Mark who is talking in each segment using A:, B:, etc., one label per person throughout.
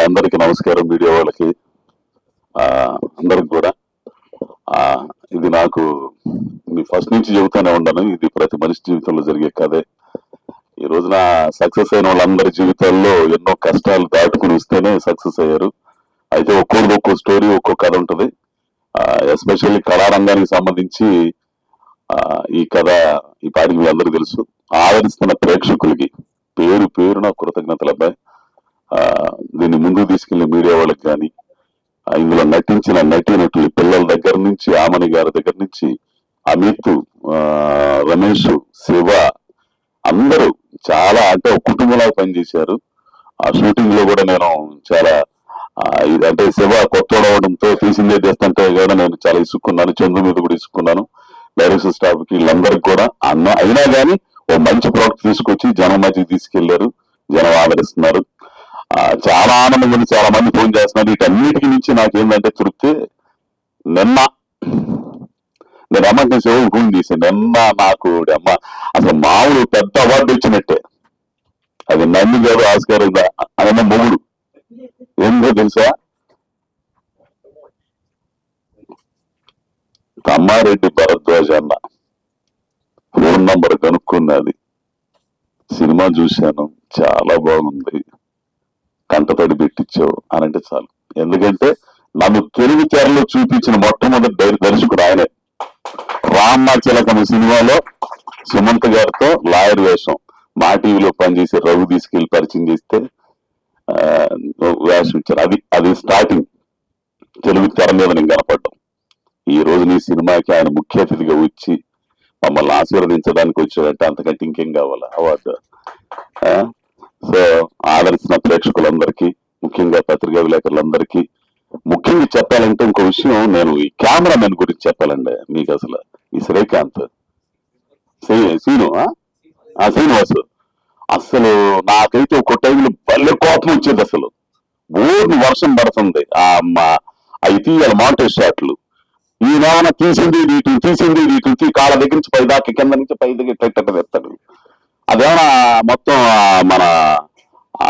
A: అందరికి నమస్కారం. మీడియా వాళ్ళకి అందరికి కూడా ఇది నాకు మీ ఫస్ట్ నుంచి చెబుతూనే ఉన్నాను. ఇది ప్రతి మనిషి జీవితంలో జరిగే కథే. ఈ రోజున సక్సెస్ అయిన వాళ్ళందరి జీవితాల్లో ఎన్నో కష్టాలు దాటుకుని వస్తేనే సక్సెస్ అయ్యారు. అయితే ఒక్కొక్కరు ఒక్కో స్టోరీ, ఒక్కో కథ ఉంటుంది. ఎస్పెషల్లీ కళారంగానికి సంబంధించి ఈ కథ ఈ పాటికి మీ అందరికీ తెలుసు. ఆదరిస్తున్న ప్రేక్షకులకి పేరు పేరున కృతజ్ఞతలు అబ్బాయి. దీన్ని ముందుకు తీసుకెళ్లిన మీడియా వాళ్ళకి కానీ, ఇందులో నటించిన నటీనటులు పిల్లల దగ్గర నుంచి, ఆమని గారి దగ్గర నుంచి, అమిత్, రమేష్, శివ అందరూ చాలా అంటే ఒక కుటుంబంలాగా పనిచేశారు. ఆ షూటింగ్ లో కూడా నేను చాలా అంటే శివ కొత్త అవడంతో తీసిందే చేస్తుంటే కూడా నేను చాలా ఇసుక్కున్నాను. చంద్రు మీద కూడా ఇసుక్కున్నాను. డైరెక్షన్ స్టాఫ్ కి వీళ్ళందరికీ కూడా అయినా కానీ ఓ మంచి ప్రోడక్ట్ తీసుకొచ్చి జనం మధ్యకి తీసుకెళ్లారు. జనం ఆదరిస్తున్నారు. చాలా ఆనందంగా ఉంది. చాలా మంది ఫోన్ చేస్తున్నారు. వీటన్నిటికి నుంచి నాకేంటంటే తృప్తి, నిన్న నేను అమ్మకి శివుడు ఫోన్ చేశాను. నిన్న నాకు అమ్మ అసలు మామూలు పెద్ద అవార్డు వచ్చినట్టే. అది నన్ను గారు ఆస్కారం అదన్న మొగుడు ఏందో తెలుసా, తమ్మారెడ్డి భరద్వాజ్ అన్న ఫోన్ నంబర్ కనుక్కున్నది. సినిమా చూశాను, చాలా బాగుంది, కంటతడి పెట్టించావు అని అంటే చాలు. ఎందుకంటే నన్ను తెలుగు తెరలో చూపించిన మొట్టమొదటి దర్శకుడు ఆయనే. రామ్మ చిలకం సినిమాలో సుమంత్ గారితో లాయర్ వేషం, మా టీవీలో పనిచేసి రఘు తీసుకెళ్లి పరిచయం చేస్తే వేషం ఇచ్చారు. అది స్టార్టింగ్ తెలుగు తెర మీద నేను కనపడ్డాం. ఈ రోజు నీ సినిమాకి ఆయన ముఖ్య అతిథిగా వచ్చి మమ్మల్ని ఆశీర్వదించడానికి వచ్చాడంటే అంతకంటే ఇంకేం కావాలా అవార్డు. సో ఆదరిస్తున్న ప్రేక్షకులందరికీ, ముఖ్యంగా పత్రికా విలేకరులందరికీ, ముఖ్యంగా చెప్పాలంటే ఇంకో విషయం, నేను ఈ కెమెరామెన్ గురించి చెప్పాలండి మీకు. అసలు ఈ శ్రీకాంత్ శ్రీనివాసు అసలు నాకైతే ఒక టైంలో భలే కోపం వచ్చేది. అసలు ఊరిని వర్షం పడుతుంది, అవి తీయాలి మాంటేజ్ షాట్లు. ఈయన తీసింది నీటి కాళ్ళ దగ్గర నుంచి పై దాకా, కింద నుంచి పై దగ్గర తెస్తాడు. అదేమన్నా మొత్తం మన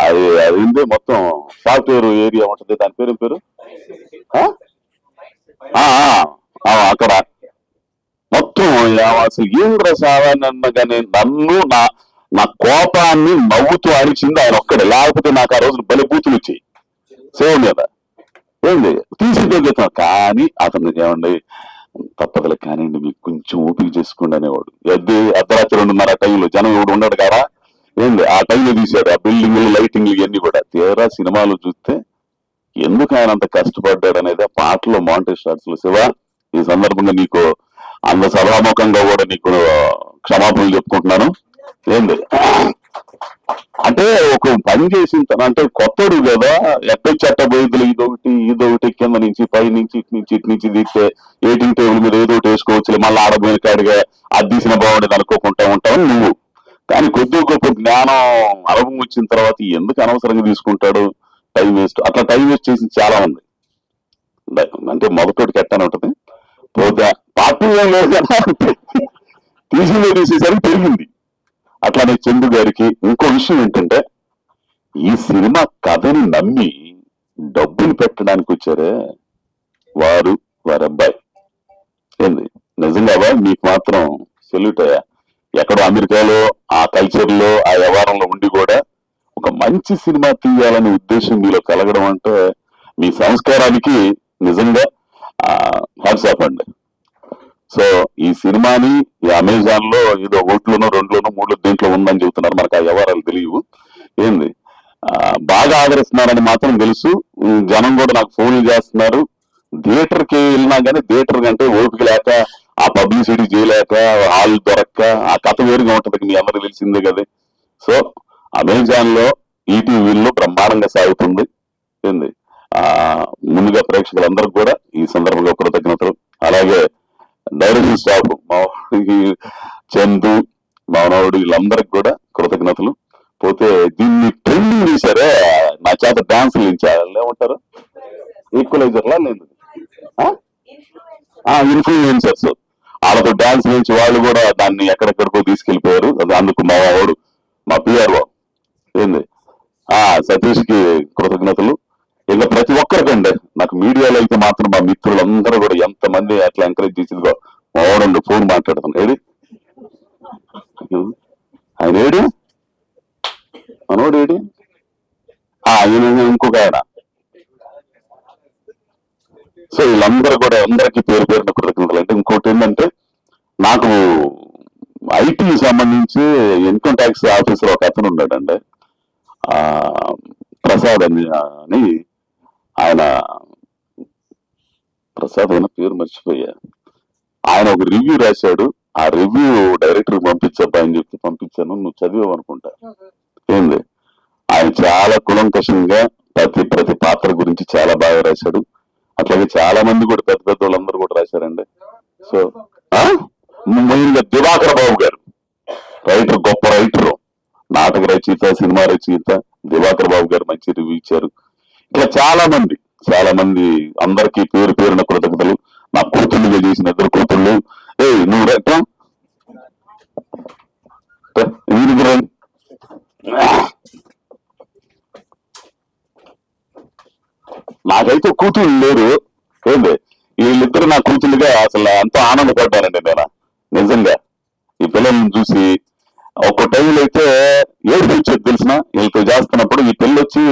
A: అది మొత్తం సాఫ్ట్వేర్ ఏరియా ఉంటుంది, దాని పేరు అక్కడ మొత్తం అసలు ఏం సాధారణ కానీ నన్ను నా కోపాన్ని నవ్వుతూ అరిచింది ఆయన ఒక్కడే. లేకపోతే నాకు ఆ రోజు బలి బూతులు వచ్చాయి సేవ మీద. ఏంది తీసి కానీ అతను ఏమండి తప్పదులే కానివ్వండి, మీకు కొంచెం ఓపిక చేసుకోండి అనేవాడు. అర్ధరాత్రి 2:30 టైంలో జనం ఎవడు ఉండడు కదా, ఏంది ఆ టైంలో తీశాడు. ఆ బిల్డింగ్లు, లైటింగ్లు ఇవన్నీ కూడా. తీరా సినిమాలు చూస్తే ఎందుకు ఆయన అంత కష్టపడ్డాడు అనేది ఆ పాటలో మాంటేజ్ షాట్స్ లో. శివ, ఈ సందర్భంగా నీకు అంత సభాముఖంగా కూడా నీకు క్షమాపణలు చెప్పుకుంటున్నాను. ఏంది అంటే ఒక పని చేసిన అంటే కొత్తడు కదా, ఎక్కడ చెట్ట బయదులు ఇదొకటి కింద నుంచి పై నుంచి ఇటు నుంచి తీస్తే ఎయిటింగ్ టేబుల్ మీద ఏదో ఒకటి వేసుకోవచ్చు, మళ్ళీ ఆడబోయిన కాడిగా అది తీసిన బాగుండేది అనుకోకుండా ఉంటావు నువ్వు. కానీ కొద్దిగా గొప్ప జ్ఞానం అనుభవం వచ్చిన తర్వాత ఎందుకు అనవసరంగా తీసుకుంటాడు, టైం వేస్ట్. అట్లా టైం వేస్ట్ చేసి చాలా ఉంది. అంటే మొదటికి ఎట్టానే ఉంటది, పోతే పార్టీ ఏం లేదు తీసేసరికి పెరిగింది. అట్లానే చందు గారికి ఇంకో విషయం ఏంటంటే, ఈ సినిమా కథని నమ్మి డబ్బులు పెట్టడానికి వచ్చారే వారి అబ్బాయి. ఏంది నిజంగా మీకు మాత్రం సెల్యూట్ అయ్యా. ఎక్కడో అమెరికాలో ఆ కల్చర్ లో ఆ వ్యవహారంలో ఉండి కూడా ఒక మంచి సినిమా తీయాలనే ఉద్దేశం మీలో కలగడం అంటే మీ సంస్కారానికి నిజంగా హ్యాట్స్ ఆఫ్ అండి. సో ఈ సినిమాని ఈ అమెజాన్ లో ఏదో 1లోనో 2లోనో 3లో దీంట్లో ఉందని చెబుతున్నారు. మనకు ఆ వ్యవహారాలు తెలియవు. ఏంది బాగా ఆదరిస్తున్నారని మాత్రం తెలుసు. జనం కూడా నాకు ఫోన్లు చేస్తున్నారు. థియేటర్ కి వెళ్ళినా కానీ థియేటర్ కంటే ఓపిక లేక, ఆ పబ్లిసిటీ చేయలేక, హాల్ దొరక్క, ఆ కథ వేరుగా ఉంటది, మీ అందరికి తెలిసిందే కదా. సో అమెజాన్ లో, ఈటీవీలో బ్రహ్మాండంగా సాగుతుంది. ఏంది ముందుగా ప్రేక్షకులందరికీ కూడా ఈ సందర్భంగా కృతజ్ఞతలు. అలాగే డైరెక్షన్ స్టాఫ్ చందు, మానవుడు, వీళ్ళందరికి కూడా కృతజ్ఞతలు. పోతే దీన్ని ట్రెండింగ్ చేశారే, నా చేత డాన్సులు ఏమంటారు, ఈక్వలైజర్లా లేదు ఇన్ఫ్లుయెన్సర్స్, వాళ్ళతో డాన్స్ నుంచి వాళ్ళు కూడా దాన్ని ఎక్కడెక్కడికో తీసుకెళ్లిపోయారు. అందుకు మా వాడు, మా పిఆర్ఓ ఏంది సతీష్ కి కృతజ్ఞతలు. ప్రతి ఒక్కరికండి, నాకు మీడియాలో అయితే మాత్రం మా మిత్రులందరూ కూడా ఎంతమంది అట్లా ఎంకరేజ్ చేసిందిగో మావాడు ఫోన్ మాట్లాడుతున్నాడు. ఏడి ఆయన, ఏడి మనోడు, ఏడి ఆయన, ఇంకొక ఆయన. సో వీళ్ళందరూ కూడా అందరికీ పేరు పేరున కృతజ్ఞతలు. అంటే ఇంకోటి ఏంటంటే, నాకు ఐటీ సంబంధించి ఇన్కమ్ ట్యాక్స్ ఆఫీసర్ ఒక అతను ఉన్నాడండి, ప్రసాద్ అని. ఆయన ప్రసాద్ అయిన పేరు మర్చిపోయా. ఆయన ఒక రివ్యూ రాశాడు. ఆ రివ్యూ డైరెక్టర్ పంపించబ్బా అని చెప్పి పంపించాను. నువ్వు చదివావు అనుకుంటా. ఏంది, ఆయన చాలా కులంకషంగా ప్రతి పాత్ర గురించి చాలా బాగా రాశాడు. అట్లాగే చాలా మంది కూడా పెద్ద పెద్ద వాళ్ళందరూ కూడా రాశారండి. సో మెయిన్గా దివాకర్ బాబు గారు రైటర్, గొప్ప రైటరు, నాటక రచయిత, సినిమా రచయిత దివాకర్ బాబు గారు మంచి రివ్యూ ఇచ్చారు. ఇట్లా చాలా మంది అందరికీ పేరు పేరున కృతజ్ఞతలు. నా కూతుళ్ళుగా చేసిన 2 కూతుళ్ళు. నువ్వు రైటా నాకైతే కూతుళ్ళు లేరు. ఏంది, వీళ్ళిద్దరు నా కూతుళ్ళుగా అసలు ఎంతో ఆనందపడ్డానండి నేను నిజంగా. ఈ పిల్లల్ని చూసి ఒక్కో టైంలో అయితే ఏడుపు వచ్చేది తెలిసిన. వీళ్ళతో చేస్తున్నప్పుడు ఈ పిల్లలు వచ్చి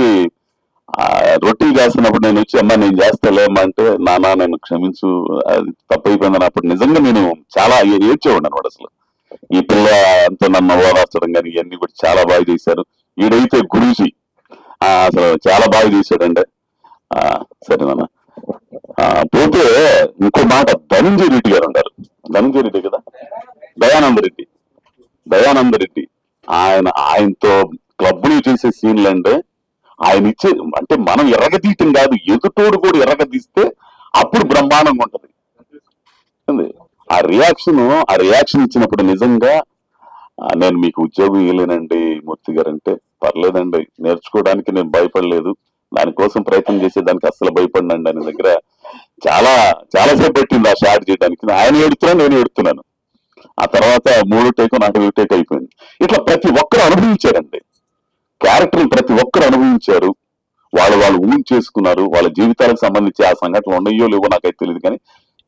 A: రొట్టి చేస్తున్నప్పుడు నేను వచ్చి, అమ్మా నేను చేస్తాలేమ్మా అంటే, నాన్న నేను క్షమించు, అది తప్పైపోయిందని. అప్పుడు నిజంగా నేను చాలా ఏడ్చేవాడిని అనమాట. అసలు ఈ పిల్ల ఎంతో నన్ను ఓదార్చడం కానీ ఇవన్నీ కూడా చాలా బాగా చేశారు. ఈడైతే గురూజీ అసలు చాలా బాగా చేశాడండి. సరే నాన్న. పోతే ఇంకో మాట, ధనంజయ రెడ్డి గారు ఉన్నారు. ధనంజయ రెడ్డి కదా, దయానంద రెడ్డి. ఆయనతో క్లబ్లు చేసే సీన్లు అంటే, ఆయన ఇచ్చే, అంటే మనం ఎర్రగదీయటం కాదు, ఎదుటోడు కూడా ఎర్రగదీస్తే అప్పుడు బ్రహ్మాండంగా ఉంటది. ఆ రియాక్షన్ ఇచ్చినప్పుడు నిజంగా నేను మీకు ఉద్యోగం ఇవ్వలేనండి మూర్తి గారు అంటే, పర్లేదండి, నేర్చుకోవడానికి నేను భయపడలేదు, దానికోసం ప్రయత్నం చేసేదానికి అస్సలు భయపడినండి. ఆయన దగ్గర చాలాసేపు పెట్టింది ఆ షాట్ చేయడానికి. ఆయన ఏడుతున్నాను, నేను ఏడుతున్నాను. ఆ తర్వాత 3 టేక్ 4 టేక్ అయిపోయింది. ఇట్లా ప్రతి ఒక్కరు అనుభవించారండి. క్యారెక్టర్లు ప్రతి ఒక్కరు అనుభవించారు. వాళ్ళు ఊహించేసుకున్నారు. వాళ్ళ జీవితాలకు సంబంధించి ఆ సంఘటనలు ఉన్నాయో లేవో నాకైతే తెలియదు, కానీ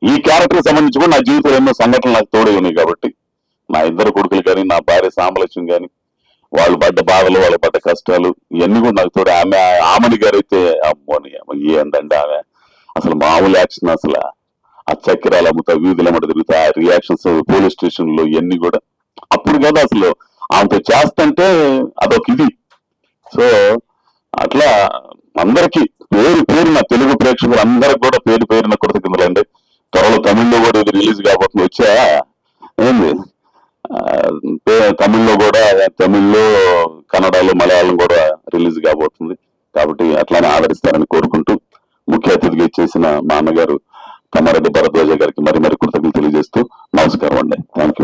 A: ఈ క్యారెక్టర్ సంబంధించి కూడా నా జీవితంలో ఎన్నో సంఘటనలు నాకు తోడే ఉన్నాయి. కాబట్టి నా 2 కొడుకులు కానీ, నా భార్య సాంబలక్ష్మి కానీ, వాళ్ళు పడ్డ బాధలు, వాళ్ళు పడ్డ కష్టాలు ఇవన్నీ కూడా నాకు తోడే. ఆమెని గారు అయితే అమ్మోని ఏందండి, ఆమె అసలు మామూలు యాక్షన్. అసలు ఆ చక్కెరాలు అమ్ముతా, వీధులు అమ్మట తిరుగుతా, ఆ రియాక్షన్స్ పోలీస్ స్టేషన్ లో ఇవన్నీ కూడా అప్పుడు కదా అసలు ఆమెతో చేస్తుంటే అదొక ఇది. సో అట్లా అందరికీ పేరున తెలుగు ప్రేక్షకులు అందరికి కూడా పేరున కృతజ్ఞతలు అండి. త్వరలో తమిళ్లో కూడా ఇది రిలీజ్ కాబోతుంది. ఏంది, తమిళ్లో కన్నడలో మలయాళం కూడా రిలీజ్ కాబోతుంది. కాబట్టి అట్లానే ఆదరిస్తారని కోరుకుంటూ, ముఖ్య అతిథిగా ఇచ్చేసిన మా అన్నగారు తమ్మారెడ్డి భరద్వాజ గారికి మరి కృతజ్ఞతలు తెలియజేస్తూ నమస్కారం అండి. Thank you.